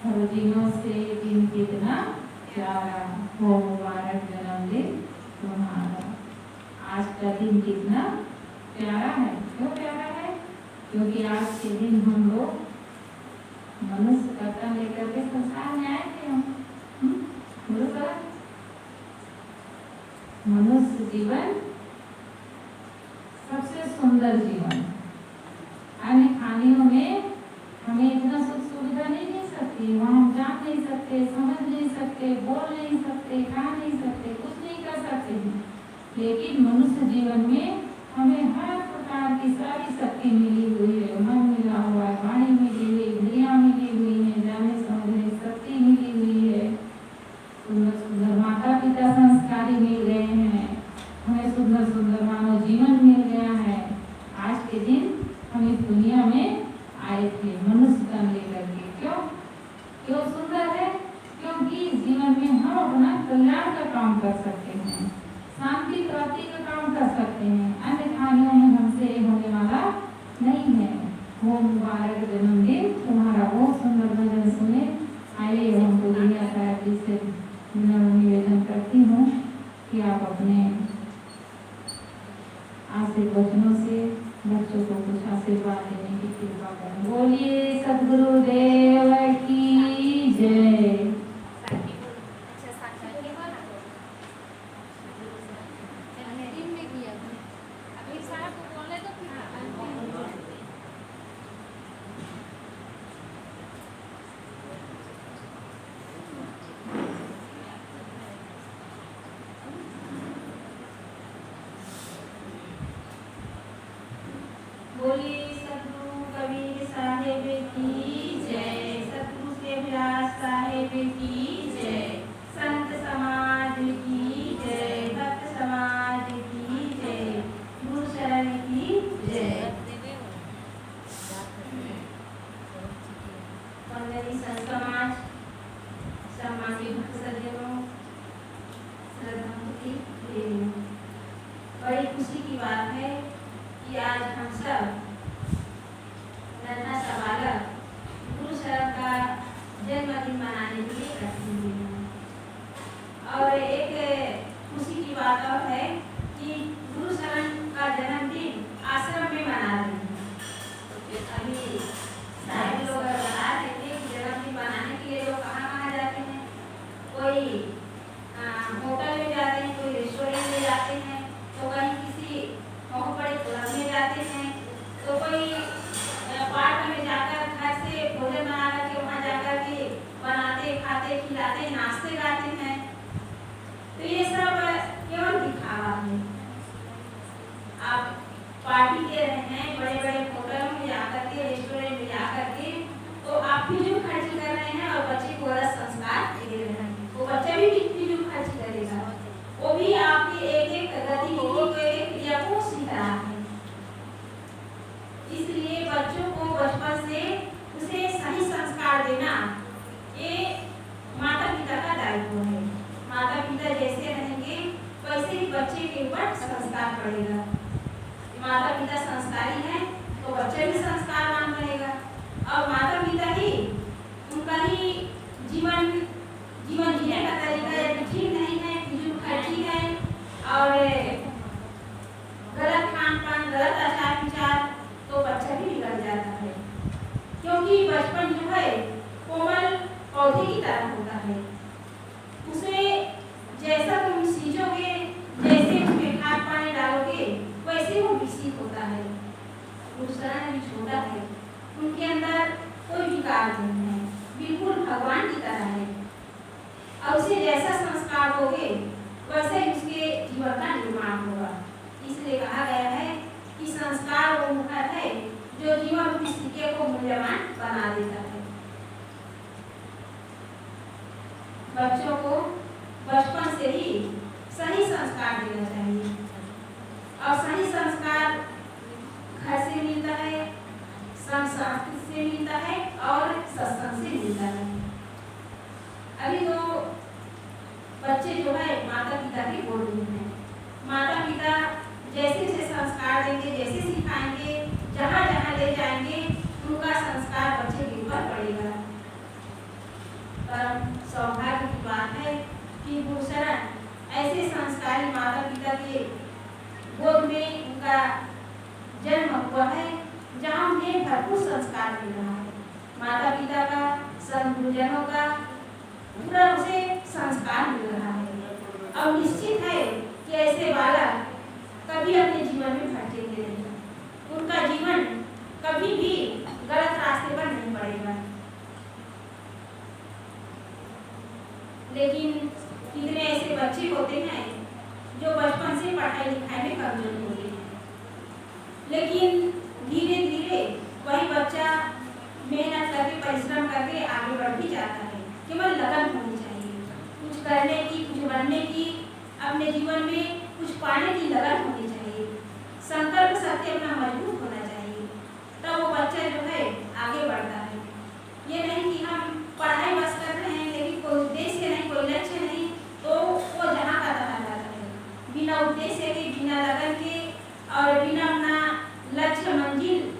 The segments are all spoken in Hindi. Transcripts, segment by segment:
और दिनों से दिन कितना प्यारा हो, मुबारक जन्मदिन तुम्हारा। आज का दिन कितना प्यारा है। क्यों प्यारा है? क्योंकि आज के दिन हम लोग मनुष्य का तन लेकर के संसार में आए थे। हम मनुष्य जीवन सबसे सुंदर जीवन। अन्य खानियों में हमें इतना सुख सुविधा नहीं दे सकती, वहाँ हम जान नहीं सकते, समझ नहीं सकते, बोल नहीं सकते, खा नहीं सकते, कुछ नहीं कर सकते हैं। लेकिन मनुष्य जीवन में हमें हर प्रकार की सारी शक्ति मिली हुई है। मन मिला हुआ है, वाणी मिली हुई, इंद्रियां मिली हुई है, जानने समझने शक्ति मिली हुई है। सुंदर सुंदर माता पिता संस्कारी मिल गए हैं, हमें सुंदर सुंदर मानव जीवन मिल गया है। आज के दिन हम इस दुनिया में आए थे मनुष्य तन लेकर के। क्यों सुंदर है? क्योंकि जीवन में हम अपना कल्याण का काम कर सकते हैं, शांति प्राप्ति का काम कर सकते हैं। अन्य खानियों में हमसे होने वाला नहीं है। वो मुबारक जन्मदिन तुम्हारा। वो सुंदर भजन सुने। आइए हमको दुनिया साहब जी से निवेदन करती हूँ कि आप अपने आशीर्वचनों से बच्चों को कुछ आशीर्वाद देने की कृपा करें। बोलिए सद्गुरुदेव की जय। बोलिए सद्गुरु कबीर साहेब की जय, सद्गुरु सेवराज साहेब की जय, संत समाज की जय, भक्त समाज की जय, गुरु शरण की जय। वंदनीय संत समाज, सम्मानित भक्त सज्जनों, श्रद्धांजलि देवी, बड़ी खुशी की बात है कि आज हम सब नन्हा सा बालक गुरु शरण का जन्मदिन मनाने के लिए इकट्ठे हुए हैं। और एक खुशी की बात और है कि गुरु शरण का जन्मदिन आश्रम में मना रहे हैं। अभी सारे लोग बता रहे थे कि जन्मदिन मनाने के लिए लोग कहाँ जाते हैं। कोई होटल में जाते हैं, कोई रेस्टोरेंट में जाते हैं, तो कहीं किसी बहुत बड़े क्लब में जाते हैं, तो कोई पार्क में जाकर घर से भोजन बना करके वहाँ जाकर के बनाते खाते खिलाते नाचते गाते हैं। तो ये सब केवल दिखावा है। आप पार्टी दे रहे हैं बड़े बड़े होटल में जाकर के, रेस्टोरेंट में जाकर के, तो आप फिजूल खर्ची कर रहे हैं और बच्चे को गलत संस्कार दे रहे हैं। वो बच्चा भी फिजूल खर्ची करेगा, वो भी आपकी एक एक गतिविधि को एक क्रिया को सीख रहा है। इसलिए बच्चों को बचपन से उसे सही संस्कार देना ये माता पिता का दायित्व है। माता पिता जैसे रहेंगे वैसे ही बच्चे के ऊपर संस्कार पड़ेगा। माता पिता संस्कारी हैं तो बच्चे भी संस्कारवान बनेगा, और माता पिता ही उनका ही जीवन जीने का तरीका यदि ठीक नहीं है, फिजूल खर्ची है और गलत खान पान, गलत आचार विचार, तो बच्चा भी बिगड़ जाता है। क्योंकि बचपन जो है कोमल पौधे की तरह होता है। उसे जैसा तुम सींचोगे, जैसे उसमें खाद पानी डालोगे, वैसे वो विकसित होता है। उस तरह भी छोटा है, उनके अंदर कोई विकार नहीं है, बिल्कुल भगवान की तरह है। और उसे जैसा संस्कार दोगे वैसे ही उसके जीवन का निर्माण होगा। इसलिए कहा गया है कि संस्कार वो मुखर है जो जीवन की सिक्के को मूल्यवान बना देता है। बच्चों को बचपन से ही सही संस्कार देना चाहिए, और सही संस्कार घर से मिलता है, संस्कृति से मिलता है और सत्संग से मिलता है। अभी तो बच्चे जो है माता पिता की गोद में हैं। माता पिता जैसे जैसे संस्कार देंगे, जैसे सिखाएंगे, जहाँ जहाँ ले जाएंगे, उनका संस्कार बच्चे के ऊपर पड़ेगा। पाठ मिल रहा है, माता पिता का, संत गुरुजनों का पूरा उसे संस्कार मिल रहा है। अब निश्चित है कि ऐसे बालक कभी अपने जीवन में भटकेंगे नहीं, उनका जीवन कभी भी गलत रास्ते पर नहीं पड़ेगा। लेकिन कितने ऐसे बच्चे होते हैं जो बचपन से पढ़ाई लिखाई में कमजोर होते हैं, लेकिन धीरे धीरे वही बच्चा मेहनत करके परिश्रम करके आगे बढ़ भी जाता है। केवल लगन होनी चाहिए, कुछ करने की, कुछ बनने की, अपने जीवन में कुछ पाने की लगन होनी चाहिए, संकल्प शक्ति अपना मजबूत होना चाहिए, तब वो बच्चा जो है आगे बढ़ता है। ये नहीं कि हम पढ़ाई बस कर रहे हैं लेकिन कोई उद्देश्य नहीं, कोई लक्ष्य नहीं, तो वो जहाँ का तहाँ जाता है, बिना उद्देश्य के, बिना लगन के और बिना अपना लक्ष्य मंजिल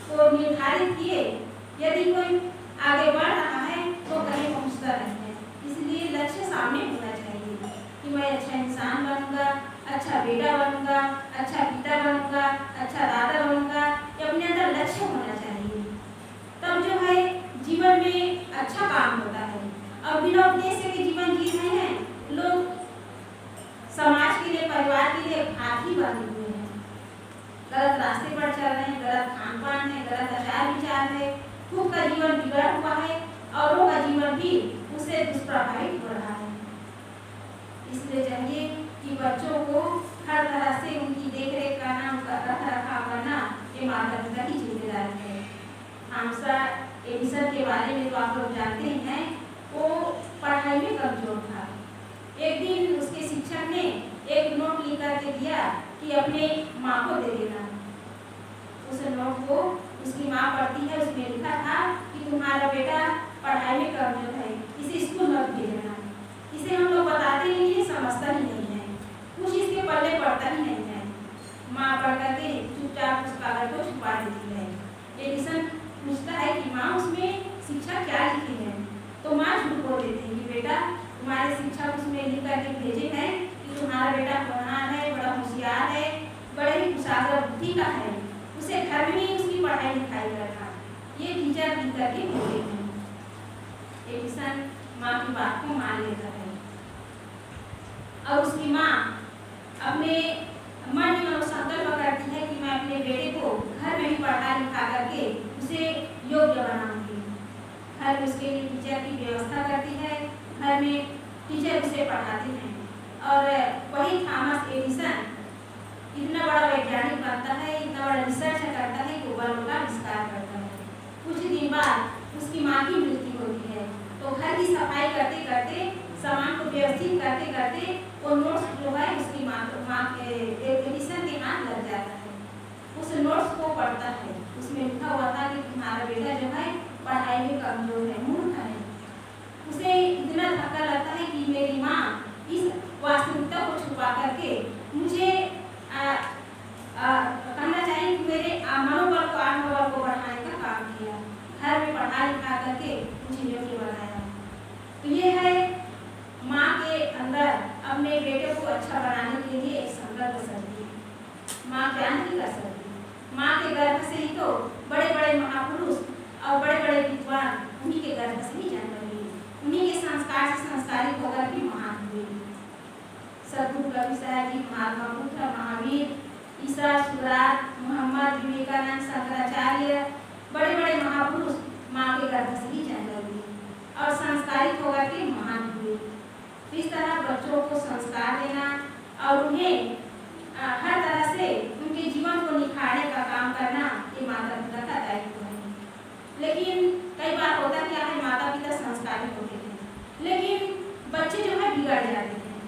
को निर्धारित किए यदि कोई आगे बढ़ रहा है तो कहीं पहुँचता नहीं है। इसलिए लक्ष्य सामने होना चाहिए कि मैं अच्छा इंसान बनूंगा, अच्छा बेटा बनूंगा, अच्छा पिता बनूंगा, अच्छा दादा बनूंगा, ये अपने अंदर लक्ष्य होना चाहिए, तब जो है जीवन में अच्छा काम होता है। अब बिना उद्देश्य के जीवन जी रहे हैं लोग, समाज के लिए, परिवार के लिए हाथी बने हुए हैं, गलत रास्ते पर चल रहे हैं, गलत खान पान है, गलत आचार विचार है, खुद का जीवन बिगड़ा हुआ है, औरों का जीवन भी उससे दुष्प्रभावित हो रहा है। इसलिए चाहिए कि बच्चों को हर तरह से उनकी देखरेख करना, उनका रख रखाव करना, ये माता पिता की जिम्मेदारी है। थॉमस एडिसन के बारे में तो आप लोग जानते ही हैं, वो पढ़ाई में कमजोर था। एक दिन उसके शिक्षक ने एक नोट लिख करके दिया कि अपने माँ को दे देना। उस नोट को उसकी माँ पढ़ती है, उसमें लिखा था कि तुम्हारा बेटा पढ़ाई में कमजोर है, इसे स्कूल मत भेजना। इसे हम लोग बताते ही नहीं, समझता ही नहीं है, कुछ इसके पल्ले पड़ता ही नहीं है। माँ पढ़ करके चुपचाप उस कागज को छुपा देती है। एडिसन पूछता है कि माँ उसमें शिक्षा क्या लिखी है, तो माँ झूठ बोल देती है कि बेटा तुम्हारे शिक्षक उसमें लिख करके भेजे हैं कि तुम्हारा बेटा होनहार है, बड़ा होशियार है, बड़े ही कुशाग्र बुद्धि का है, उसे घर में ही उसकी पढ़ाई लिखाई करना, ये टीचर लिख करके भेजे हैं। एडिसन माँ की बात को मान लेता है और उसकी माँ अपने मन में संकल्प करती है कि मैं अपने बेटे को घर में ही पढ़ा लिखा करके उसे योग्य बनाऊंगी। घर में उसके लिए टीचर की व्यवस्था करती है, घर में टीचर उसे पढ़ाते हैं और वही थॉमस एडिसन इतना बड़ा वैज्ञानिक बनता है, इतना बड़ा रिसर्च करता है कि बल्ब का आविष्कार करता है। कुछ दिन बाद उसकी माँ की मृत्यु होती है, तो घर की सफाई करते करते, सामान को व्यवस्थित करते करते वो नोट्स जो है उसकी माँ के एडिसन के हाथ लग जाता है। उस नोट्स को पढ़ता है, उसमें लिखा हुआ था कि तुम्हारा बेटा जो है पढ़ाई में कमजोर है, मूर्ख है। उसे इतना धक्का लगता है कि मेरी माँ इस वास्तविकता को छुपा करके मुझे कहना चाहिए कि मेरे मनोबल को, आत्मबल को बढ़ाने का काम किया, घर में पढ़ा लिखा करके मुझे योग्य बनाया। तो ये है माँ के अंदर अपने बेटे को अच्छा बनाने के लिए एक संकल्प शक्ति। माँ क्या नहीं कर सकती, माँ के गर्भ से ही तो बड़े बड़े महापुरुष और बड़े बड़े विद्वान उन्हीं के गर्भ से ही जन्म लिए, उन्हीं के संस्कार से संस्कारित होकर भी महान हुए। सद्गुरु कबीर साहब जी, महात्मा बुद्ध, महावीर, ईसा, सुरात, मोहम्मद, विवेकानंद, शंकराचार्य, बड़े बड़े महापुरुष माँ के गर्भ से ही जन्म लिए और संस्कारित होकर के महान हुए। इस तरह बच्चों को संस्कार देना और उन्हें हर तरह से उनके जीवन को निखारने का काम करना, ये माता पिता का दायित्व है। लेकिन कई बार होता क्या है, माता पिता संस्कारी होते हैं लेकिन बच्चे जो है बिगड़ जाते हैं,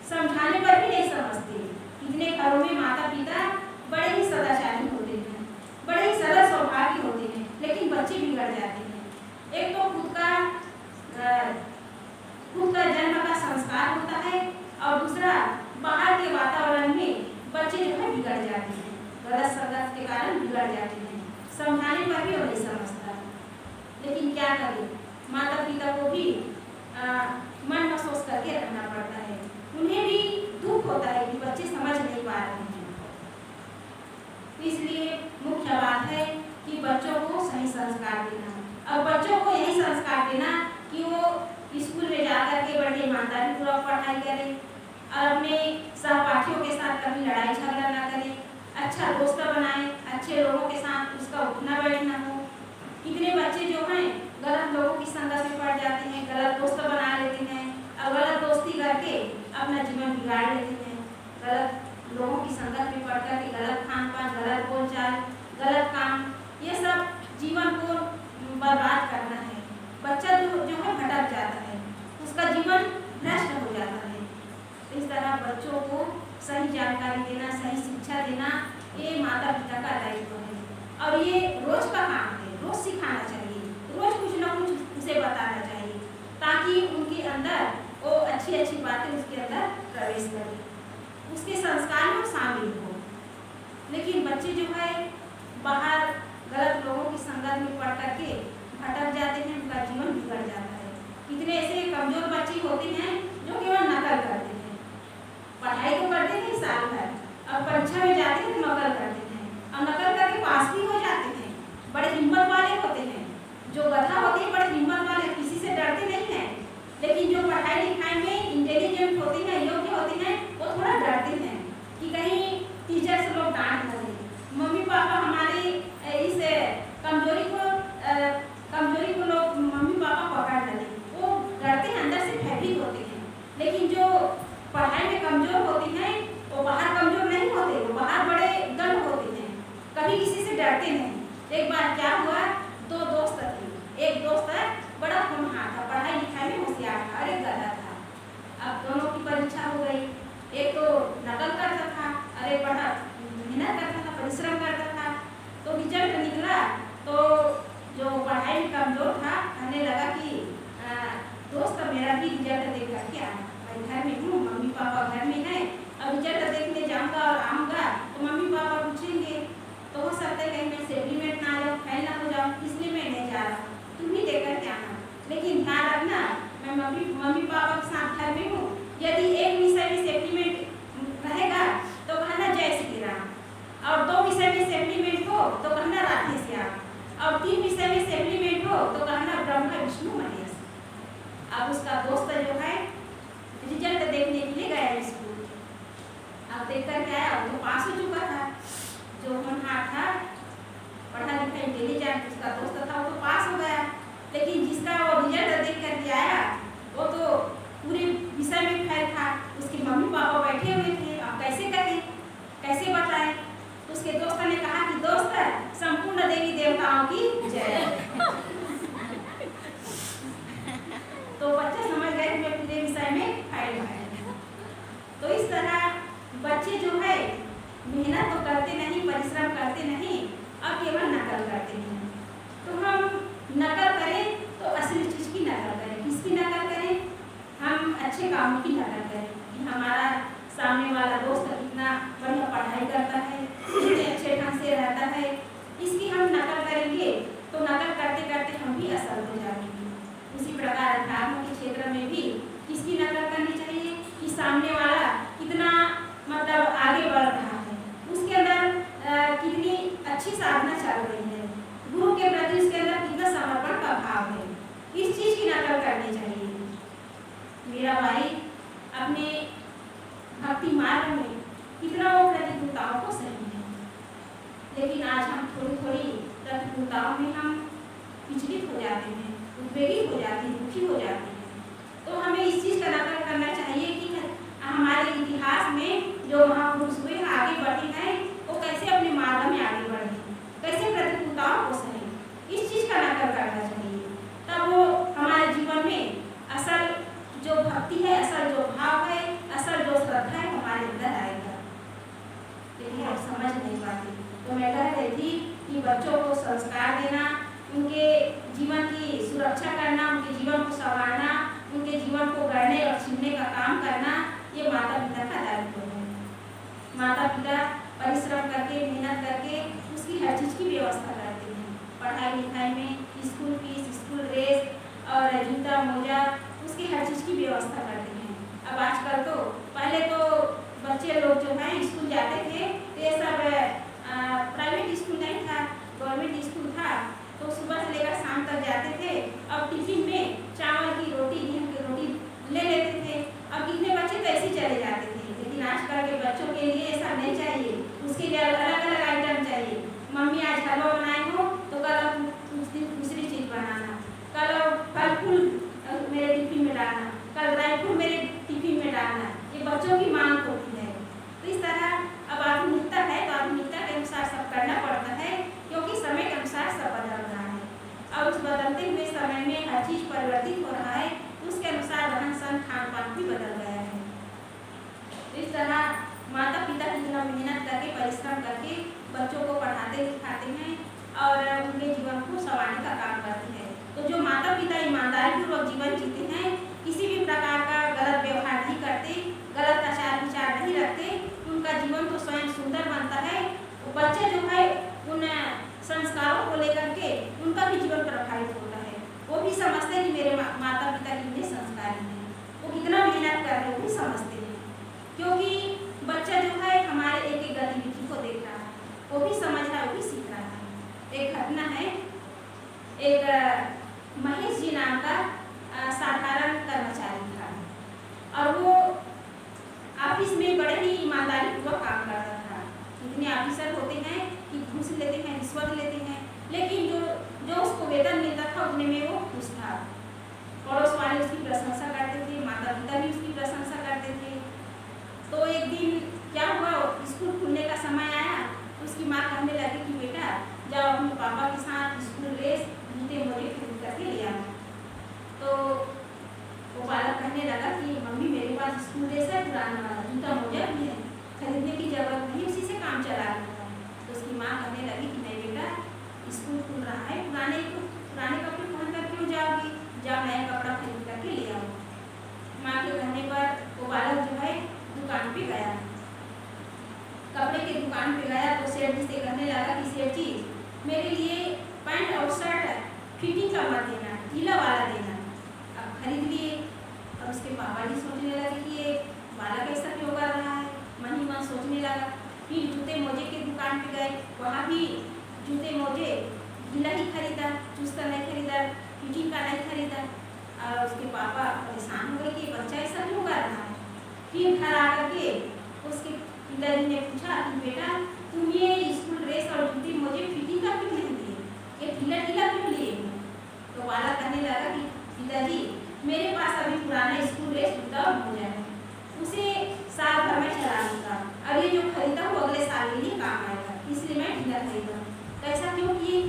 समझाने पर भी नहीं समझते। कितने घरों में माता पिता बड़े ही सदाचारी होते हैं, बड़े ही सरल स्वभाव के होते हैं, लेकिन बच्चे बिगड़ जाते हैं। एक तो खुद का जन्म का संस्कार होता है और दूसरा बाहर के वातावरण में बच्चे जो है बिगड़ जाते हैं, गलत संगत के कारण बिगड़ जाते हैं, समझाने पर भी वो नहीं समझता। लेकिन क्या करें, माता पिता को भी मन महसूस करके रहना पड़ता है, उन्हें भी दुख होता है कि बच्चे समझ नहीं पा रहे हैं। इसलिए मुख्य बात है कि बच्चों को सही संस्कार देना और बच्चों को यही संस्कार देना कि वो स्कूल में जाकर के बड़े ईमानदारी पूर्वक पढ़ाई करें और अपने सहपाठियों के साथ कभी लड़ाई झगड़ा ना करें, अच्छा दोस्त बनाए, अच्छे लोगों के साथ उसका उठना बैठना हो। कितने बच्चे जो हैं गलत लोगों की संगत में पड़ जाते हैं, गलत दोस्त बना लेते हैं और गलत दोस्ती करके अपना जीवन बिगाड़ लेते हैं। गलत लोगों की संगत में पड़ करके गलत खान पान, गलत बोलचाल, गलत काम, ये सब जीवन को बर्बाद करना है। बच्चा जो है भटक जाता है, उसका जीवन नष्ट हो जाता है। इस तरह बच्चों को सही जानकारी देना, सही शिक्षा देना, ये माता पिता का दायित्व है और ये रोज का काम है। रोज सिखाना चाहिए, रोज कुछ ना कुछ उसे बताना चाहिए ताकि उनके अंदर वो अच्छी अच्छी बातें उसके अंदर प्रवेश करें, उसके संस्कार में शामिल हो। लेकिन बच्चे जो है बाहर गलत लोगों की संगत में पड़ करके भटक जाते हैं, उनका जीवन बिगड़ जाता है। कितने ऐसे कमजोर बच्चे होते हैं जो केवल नकल करते हैं, पढ़ाई तो करते थे साल भर और परीक्षा में जाते थे नकल करते थे और नकल करके पास भी हो जाते थे। बड़े हिम्मत वाले होते हैं, जो गधा होते हैं बड़े हिम्मत वाले, किसी से डरते नहीं हैं। लेकिन जो पढ़ाई लिखाई में इंटेलिजेंट होते हैं, योग्य होते हैं, वो थोड़ा डरते हैं कि कहीं टीचर से लोग डांट न दें, मम्मी पापा हमारी इस कमजोरी को लोग मम्मी पापा पकड़ न लें, वो डरते हैं, अंदर से भयभीत होते हैं। लेकिन जो पढ़ाई में कमजोर होती हैं वो बाहर कमजोर नहीं होते, वो बाहर बड़े दृढ़ होते हैं, कभी किसी से डरते नहीं। एक बार क्या हुआ, दो दोस्त थे, एक दोस्त है बड़ा होनहार था, पढ़ाई लिखाई में होशियार था और एक गधा था। अब दोनों की परीक्षा हो गई, एक तो नकल करता था और एक बड़ा मेहनत करता था, परिश्रम करता था। तो रिजल्ट निकला तो जो पढ़ाई में कमजोर था कहने लगा कि दोस्त मेरा भी रिजल्ट देख करके आया, मैं घर में हूँ, मम्मी पापा घर में हैं, अब रिजल्ट देखने जाऊँगा और आऊँगा तो मम्मी पापा पूछेंगे, तो हो सकता है कहीं मैं सप्लीमेंट ना आ जाऊँ, फेल ना हो जाऊँ, इसलिए मैं नहीं जा रहा, तुम ही दे करके आना। लेकिन ध्यान रखना मैं मम्मी पापा के साथ घर में हूँ, यदि एक विषय में सप्लीमेंट रहेगा तो कहना जय श्री राम, और 2 विषय में सप्लीमेंट हो तो कहना राधे श्याम, और 3 विषय में सप्लीमेंट हो तो कहना ब्रह्मा विष्णु महेश। अब उसका दोस्त जो है रिजल्ट देखने के लिए गया स्कूल, अब देख कर के आया, वो तो पास हो चुका था। जो होनहार था, पढ़ा लिखा इंटेलिजेंट उसका दोस्त था, वो तो पास हो गया। लेकिन जिसका वो रिजल्ट देख कर के आया वो तो पूरे विषय में फेल था। उसके मम्मी पापा बैठे हुए थे, अब कैसे कहें, कैसे बताएं। उसके दोस्त ने कहा कि दोस्त संपूर्ण देवी देवताओं की जय। तो बच्चे समझ गए कि मैं पूरे विषय में फेल हुआ। तो इस तरह बच्चे जो है मेहनत तो करते नहीं, परिश्रम करते नहीं और केवल नकल करते हैं। तो हम नकल करें तो असली चीज की नकल करें। किसकी नकल करें? हम अच्छे कामों की नकल करें कि हमारा सामने वाला दोस्त कितना बढ़िया पढ़ाई करता है, कितने अच्छे ढंग से रहता है, इसकी हम नकल करेंगे तो नकल करते करते हम भी असल हो जाएंगे। उसी प्रकार अध्यात्म के क्षेत्र में भी किसकी नकल करनी चाहिए कि सामने वाला कितना मतलब आगे बढ़ रहा है, उसके अंदर कितनी अच्छी साधना चल रही है, गुरु के प्रति उसके अंदर कितना समर्पण का भाव है, इस चीज की नकल करनी चाहिए। मेरा भाई अपने भक्ति मार्ग में कितना वो प्रतिकूलताओं को सही है, लेकिन आज हम थोड़ी थोड़ी प्रतिकूलताओं में हम विचलित हो जाते हैं, उद्वेगी हो जाते हैं, दुखी हो जाते हैं। तो हमें इस चीज का नकल करना चाहिए कि हमारे इतिहास में जो महापुरुष हुए हैं, आगे बढ़े हैं, वो कैसे अपने मार्ग में आगे बढ़े, कैसे प्रतिकूलताओं को सही, इस चीज का नकल करना चाहिए। तब वो हमारे जीवन में असल जो भक्ति है, असल जो भाव है, असल जो श्रद्धा है हमारे अंदर आएगा। लेकिन हम समझ नहीं पाते। तो मैं कह रही थी कि बच्चों को संस्कार देना, उनके जीवन की सुरक्षा करना, उनके जीवन को संवारना, उनके जीवन को गढ़ने और छीनने का काम करना, ये माता पिता का दायित्व है। माता पिता परिश्रम करके, मेहनत करके उसकी हर चीज की व्यवस्था करते हैं। पढ़ाई लिखाई में स्कूल फीस, स्कूल ड्रेस और जूता मोजा, उसकी हर चीज की व्यवस्था करते हैं। अब आजकल तो पहले तो बच्चे लोग जो हैं स्कूल जाते थे, तो ये सब प्राइवेट स्कूल नहीं था, गवर्नमेंट स्कूल था तो सुबह से लेकर शाम तक जाते थे। अब टिफिन में चावल की रोटी, गेहूं की रोटी ले लेते थे। अब कितने बच्चे तो ऐसे चले जाते थे, लेकिन आजकल के बच्चों के लिए ऐसा नहीं चाहिए, उसके लिए अलग अलग आइटम चाहिए। मम्मी आज हलवा बनाई हो तो कल दूसरी चीज़ बनाना, कल फल फूल मेरे टिफिन में डालना, कल ड्राई फ्रूट मेरे टिफिन में डालना, ये बच्चों की मांग होती है। तो इस तरह अब आधुनिकता है तो आधुनिकता के अनुसार सब करना पड़ता है, क्योंकि समय के अनुसार सब बदल रहा है। और उस बदलते हुए समय में हर चीज़ परिवर्तित हो रहा है, तो उसके अनुसार रहन सहन खान पान भी बदल गया है। इस तरह माता पिता कितना मेहनत करके परिश्रम करके बच्चों को पढ़ाते लिखाते हैं और उनके जीवन को संवारने का काम करते हैं। तो जो माता पिता ईमानदारी पूर्वक जीवन जीते हैं, किसी भी प्रकार का गलत व्यवहार नहीं करते, गलत आचार विचार नहीं रखते, उनका जीवन तो स्वयं सुंदर बनता है। बच्चे जो है उन संस्कारों को लेकर के उनका भी जीवन प्रभावित होता है। वो भी समझते हैं कि मेरे माता पिता कितने संस्कारी हैं, वो कितना मेहनत कर रहे हैं, वो भी समझते हैं। क्योंकि बच्चा जो है हमारे एक एक गतिविधि को देख रहा है, वो भी समझ रहा है, वो भी सीख रहा है। एक घटना है, एक महेश जी नाम का साधारण कर्मचारी था और वो ऑफिस में बड़े ही ईमानदारी पूर्वक काम करता था। इतने ऑफिसर होते हैं कि घूस लेते हैं, रिश्वत लेते हैं, लेकिन जो उसको वेतन मिलता था उतने में वो खुश था। पड़ोस वाले उसकी प्रशंसा करते थे, माता पिता भी उसकी प्रशंसा करते थे। तो एक दिन क्या हुआ, स्कूल खुलने का समय आया, उसकी माँ कहने लगी कि बेटा जाओ अपने पापा के साथ स्कूल ड्रेस जूते मोजे खरीद करके ले आओ। तो वो बालक कहने लगा कि मम्मी मेरे पास स्कूल ड्रेस है, पुराना वाला जूता मोजा भी है, खरीदने की जरूरत नहीं, उसी से काम चला लूँगा। तो उसकी माँ कहने लगी कि नहीं बेटा, स्कूल खुल रहा है, पुराने कपड़े पहन कर क्यों जाओगी, जाओ नया कपड़ा खरीद करके ले आओ। माँ के कहने पर वो बालक जो है दुकान पे गया, कपड़े की दुकान पे गया तो सेठ जी से कहने लगा कि सेठ जी मेरे लिए पैंट और शर्ट फिटिंग का मत देना, ढीला वाला देना। अब खरीद लिए। और उसके पापा जी सोचने लगे कि ये बालक ऐसा क्यों कर रहा है, मन ही मन सोचने लगा। फिर जूते मोजे की दुकान पे गए, वहाँ भी जूते मोजे ढीला ही खरीदा, चुस्त नहीं खरीदा, फिटिंग का नहीं खरीदा। और उसके पापा परेशान हो गए कि बच्चा ऐसा क्यों कर रहा है। फिर घर आकर के उसके पिताजी ने पूछा कि बेटा तुम ये स्कूल ड्रेस और जूते मोजे फिटिंग का क्यों नहीं दिए, ये ढीला ढीला क्यों लिए। तो बालक कहने लगा कि पिताजी मेरे पास अभी पुराना स्कूल ड्रेस जूता और मोजा है, उसे साल भर में चला लूँगा, अब ये जो खरीदा वो अगले साल के लिए काम आएगा, इसलिए मैं ढीला खरीदा। तो ऐसा क्यों किए,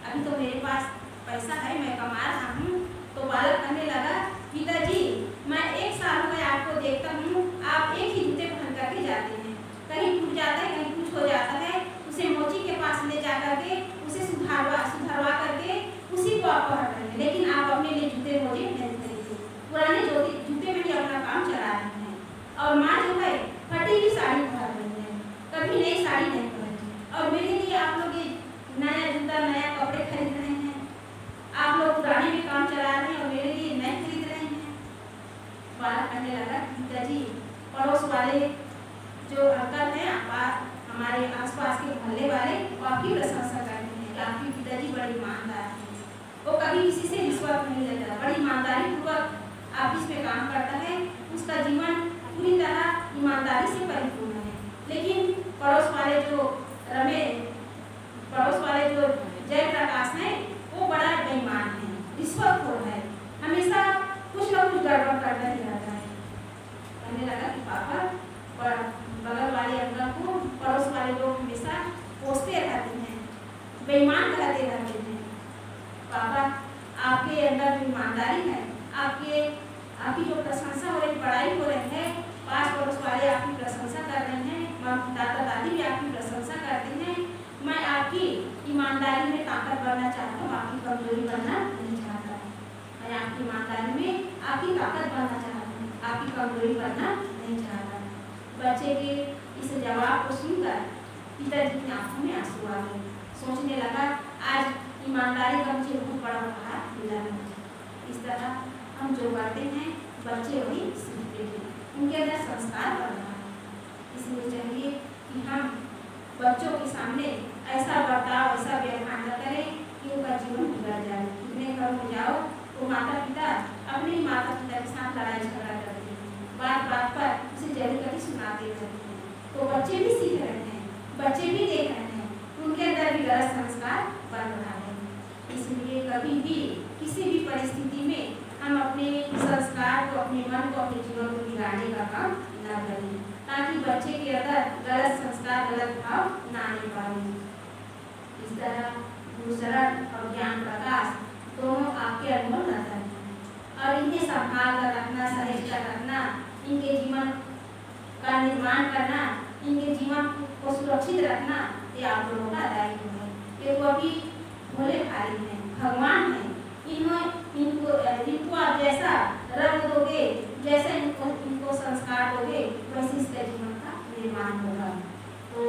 अभी तो मेरे पास पैसा है, मैं कमा रहा हूँ। तो बालक कहने लगा पिताजी मैं एक साल में आपको देखता हूँ, आप एक ही जूते पहन करके जाते हैं, कहीं टूट जाता है कहीं कुछ हो जाता है, उसे मोची के पास ले जा करके उसे सुधारवा करके उसी को आप पहन रहे हैं, लेकिन आप अपने लिए जूते मोजे नहीं खरीदते, पुराने जूते में ही अपना काम चला रहे हैं। और माँ जो है फटी हुई साड़ी पहन रही है, कभी नई साड़ी नहीं पहनी, और मेरे लिए आप लोग ये नया जूता नया कपड़े खरीद रहे हैं, आप लोग पुराने में काम चला रहे हैं और मेरे लिए नए खरीद रहे हैं। बालक कहने लगा पिताजी पड़ोस वाले जो अंकल हैं हमारे आसपास के मोहल्ले वाले, वो आपकी प्रशंसा करते हैं कि आपके पिताजी बड़े ईमानदार हैं, वो कभी किसी से रिश्वत नहीं लेता, बड़ी ईमानदारी पूर्वक ऑफिस में काम करता है, उसका जीवन पूरी तरह ईमानदारी से परिपूर्ण है। लेकिन पड़ोस वाले जो जयप्रकाश हैं वो बड़ा बेईमान है, रिश्वतखोर है, हमेशा कुछ न कुछ गड़बड़ करता ही रहता है। कहने लगा कि पापा बगल वाले अंकल को पड़ोस वाले लोग हमेशा कोसते रहते हैं, बेईमान कहते रहते हैं। पापा आपके अंदर जो ईमानदारी है, आपकी जो प्रशंसा हो रही, पढ़ाई हो रही है, पास पड़ोस वाले आपकी प्रशंसा कर रहे हैं, दादा दादी भी आपकी प्रशंसा करते हैं, मैं आपकी ईमानदारी में ताकत बढ़ना चाहता हूँ, आपकी कमजोरी बढ़ना नहीं चाहता। मैं आपकी ईमानदारी में आपकी ताकत बढ़ना चाहता हूँ, आपकी कमजोरी बढ़ना नहीं चाहता। बच्चे के इस जवाब को सुनकर पिताजी की आंखों में आंसू आ गए। सोचने लगा आज ईमानदारी का मुझे बहुत बड़ा उपहार मिला है। इस तरह हम जो करते हैं बच्चे वही सीखते हैं, उनके अंदर संस्कार बढ़ रहा है। इसलिए चाहिए कि हम बच्चों के सामने ऐसा बर्ताव ऐसा व्यवहार न करें कि उनका जीवन बिगड़ जाए। कितने घरों में जाओ तो माता पिता अपने ही माता पिता के साथ लड़ाई झगड़ा करते हैं, बात बात पर उसे जल्दी कभी सुनाते रहते हैं, तो बच्चे भी सीख रहे हैं, बच्चे भी देख रहे हैं, उनके अंदर भी गलत संस्कार बन रहा है। इसलिए कभी भी किसी भी परिस्थिति में हम अपने संस्कार को, अपने मन को, अपने जीवन को बिगाड़ने का काम न करें, ताकि बच्चे के अंदर गलत संस्कार, गलत भाव न आने पाए। इस तरह गुरुशरण और ज्ञान प्रकाश दोनों आपके अनमोल रतन हैं, और इन्हें संभाल कर रखना, सहेज कर रखना, इनके जीवन का निर्माण करना, इनके जीवन को सुरक्षित रखना, ये आप लोगों का दायित्व है। ये तो अभी भोले भाई हैं, भगवान हैं, इनको आप जैसा रंग दोगे, जैसे इनको संस्कार दोगे, वैसे इसका जीवन का निर्माण होगा। तो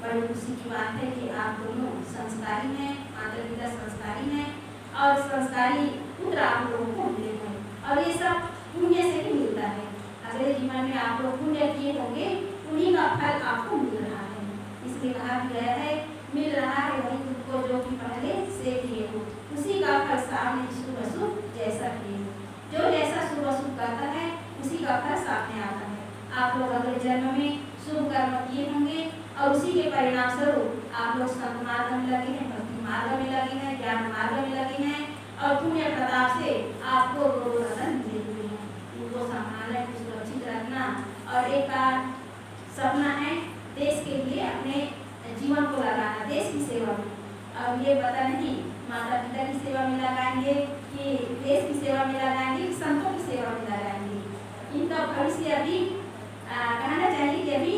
बड़ी खुशी की बात है कि आप दोनों संस्कारी हैं, माता पिता संस्कारी हैं, और संस्कारी पुत्र आप लोगों को मिले हैं, और ये सब पुण्य से ही मिलता है। अगले जीवन में आप लोग पुण्य किए होंगे, उन्हीं का फल आपको मिल रहा है। इसलिए कहा गया है, मिल रहा है वही तुमको जो कि पहले से किए हो, उसी का फल सामने शुभ अशुभ जैसा किए हो। जो जैसा शुभ अशुभ करता है उसी का फल सामने आता है। आप लोग अगले जन्म में शुभ कर्म किए होंगे, और उसी के परिणाम स्वरूप आप लोग संत मार्ग में लगे हैं, भक्ति मार्ग में लगे हैं, ज्ञान मार्ग में लगे हैं, और पुण्य प्रताप से आपको रतन मिले हुए हैं। उनको संभालना, सुरक्षित रखना, और एक सपना है देश के लिए अपने जीवन को लगाना, देश की सेवा में। अब ये पता नहीं माता पिता की सेवा में लगाएंगे कि देश की सेवा में लगाएंगे कि संतों की सेवा में लगाएंगे। इनका भविष्य अभी कहना चाहिए कि अभी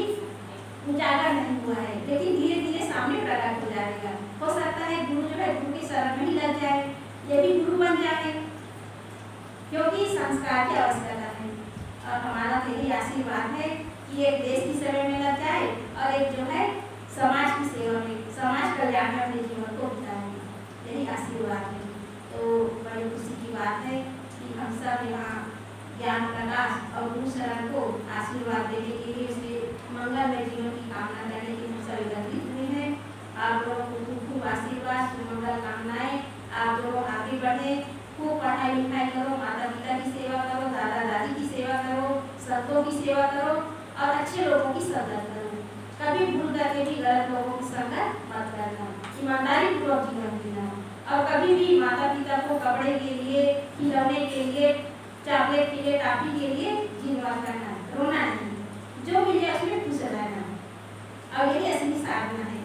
उजागर नहीं हुआ है, लेकिन धीरे धीरे सामने प्रकट हो जाएगा। हो सकता है गुरु जो है गुरु की शरण में ही लग जाए, ये भी गुरु बन जाए, क्योंकि संस्कार की आवश्यकता है। और हमारा तो यही आशीर्वाद है कि एक देश की सेवा में लग जाए, और एक जो है समाज की सेवा में, समाज कल्याण में अपने जीवन को बिताए, यही आशीर्वाद है। तो बड़ी खुशी की बात है कि हम सब यहाँ ज्ञान प्रकाश और गुरु शरण को आशीर्वाद देने के लिए, उसके मंगलमय जीवन की कामना करने के लिए हम सब एकत्रित हुए हैं। आप लोगों को खूब खूब आशीर्वाद, सुमंगल कामनाएं। आप लोग आगे बढ़े, खूब पढ़ाई लिखाई करो, माता पिता की सेवा करो, दादा दादी की सेवा करो, संतों की सेवा करो, और अच्छे लोगों की संगत करो। कभी भूल करके भी गलत लोगों की संगत मत करना, ईमानदारी पूर्वक जीवन जीना, और कभी भी माता पिता को कपड़े के लिए, खिलौने के लिए, चॉकलेट के लिए, टॉफी के लिए जिद मत करना, रोना नहीं, जो मिले उसमें खुश रहना। और यही असली साधना है।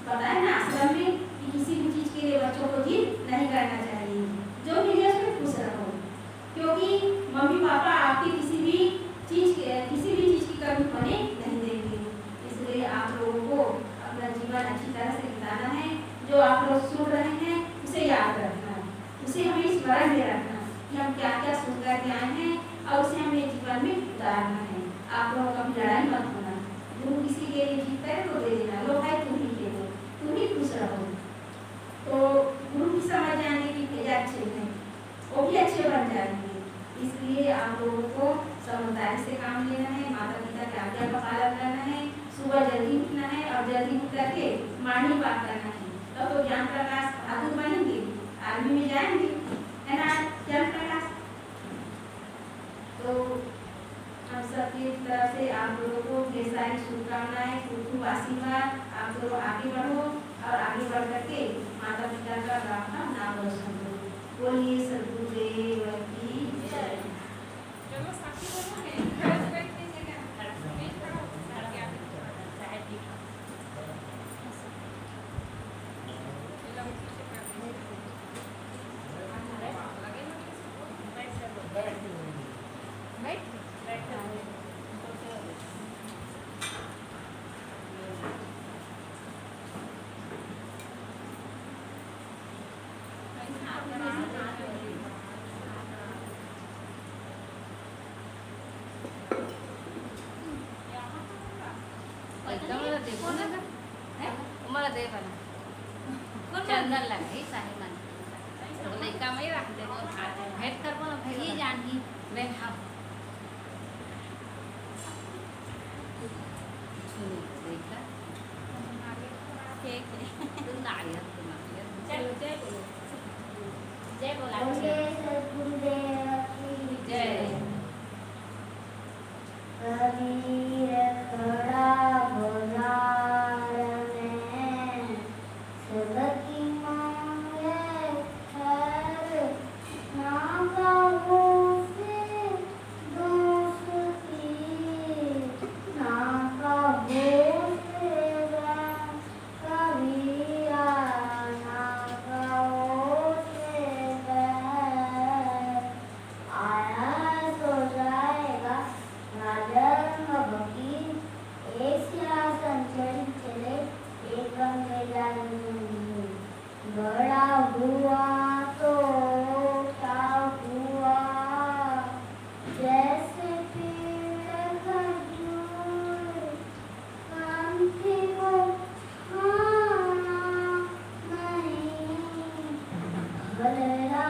बताए ना आश्रम में कि किसी भी चीज के लिए बच्चों को जिद नहीं करना चाहिए, जो मिले उसमें खुश रहो, क्योंकि मम्मी पापा आपकी किसी भी चीज की कमी होने नहीं देंगे। इसलिए आप लोगों को अपना जीवन अच्छी तरह से बिताना है। जो आप लोग सुन रहे हैं उसे याद रखना, उसे हमें स्मरण में रखना कि हम क्या क्या सुन करके आए हैं, और उसे हमें जीवन में उतारना है। आप लोगों का भी लड़ाई मत होना, गुरु किसी के लिए जीत करे तो दे देना, लो भाई तुम ही ले लो, तुम ही खुश रहो। तो गुरु की समझ जाने की भेजा अच्छे हैं, वो भी अच्छे बन जाएंगे। इसलिए आप लोगों को समझदारी से काम लेना है, माता पिता के आज्ञा का पालन करना है, सुबह जल्दी उठना है, और जल्दी उठ करके वाणी पाठ करना है। तब तो ज्ञान प्रकाश बहादुर बनेंगे, आर्मी में जाएंगे, है ना ज्ञान प्रकाश। तो हम सबकी तरफ से आप लोगों को ढेर सारी शुभकामनाएं, खूब आशीर्वाद। आप लोग आगे बढ़ो, और आगे बढ़ करके माता पिता का नाम रोशन करो। बोलिए सद्गुरुदेव की जय। देखो ना है उमर देखो ना चंदन लगे साही मन तो लइका में रख दे भेंट करबो ना भई जानही मैं खाओ ठीक है नारियल चलो जय बोलो। जय बोला बोले सद्गुरुदेव की जय। कबीर खड़ा बाजार में सबकी मांगे खैर ना काबू से दोस्ती ना काबू से कबीरा ना काबू से आया तो जाएगा राजन फकीर एक सिंहासन चढ़ चले एक बड़ा हुआ तो क्या हुआ जैसे पेड़ खजूर कांति को खाना नहीं बलराम